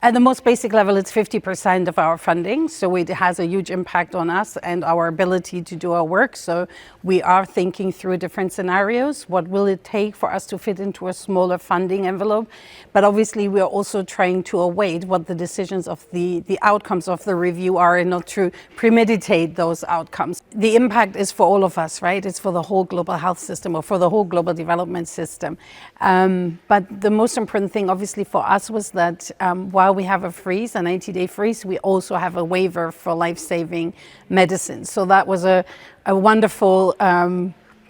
At the most basic level, it's 50% of our funding, so it has a huge impact on us and our ability to do our work. So we are thinking through different scenarios. What will it take for us to fit into a smaller funding envelope? But obviously, we are also trying to await what the decisions of the outcomes of the review are and not to premeditate those outcomes. The impact is for all of us, right? It's for the whole global health system or for the whole global development system. But the most important thing, obviously, for us was that while we have a freeze, a 90-day freeze, we also have a waiver for life-saving medicine. So that was a wonderful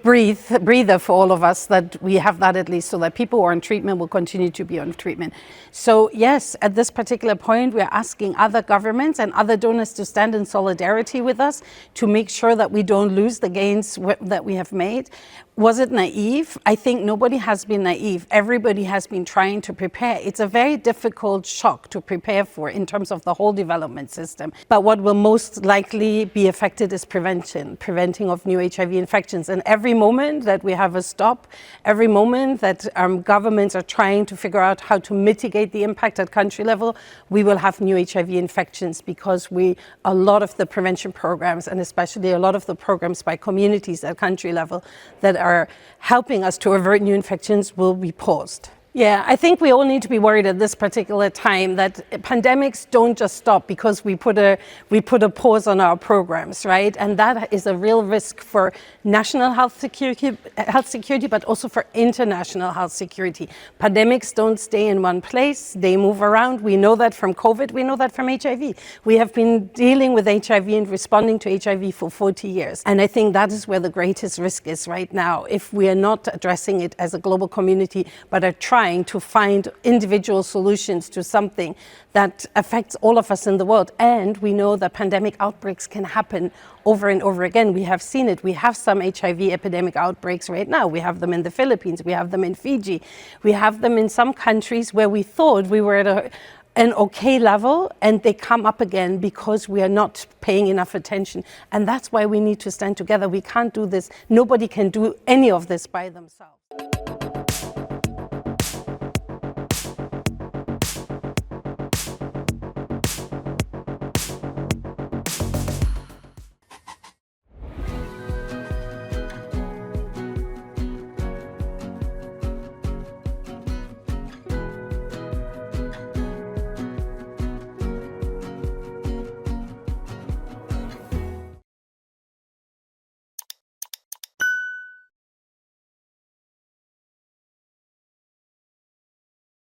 breather for all of us, that we have that at least, so that people who are on treatment will continue to be on treatment. So yes, at this particular point, we're asking other governments and other donors to stand in solidarity with us to make sure that we don't lose the gains that we have made. Was it naive? I think nobody has been naive. Everybody has been trying to prepare. It's a very difficult shock to prepare for in terms of the whole development system. But what will most likely be affected is preventing of new HIV infections. And every moment that we have a stop, every moment that governments are trying to figure out how to mitigate the impact at country level, we will have new HIV infections, because a lot of the prevention programs, and especially a lot of the programs by communities at country level that are helping us to avert new infections, will be paused. Yeah, I think we all need to be worried at this particular time that pandemics don't just stop because we put a pause on our programs, right? And that is a real risk for national health security, but also for international health security. Pandemics don't stay in one place, they move around. We know that from COVID, we know that from HIV. We have been dealing with HIV and responding to HIV for 40 years. And I think that is where the greatest risk is right now, if we are not addressing it as a global community, but are trying to find individual solutions to something that affects all of us in the world. And we know that pandemic outbreaks can happen over and over again. We have seen it. We have some HIV epidemic outbreaks right now. We have them in the Philippines. We have them in Fiji. We have them in some countries where we thought we were at an okay level, and they come up again because we are not paying enough attention. And that's why we need to stand together. We can't do this. Nobody can do any of this by themselves.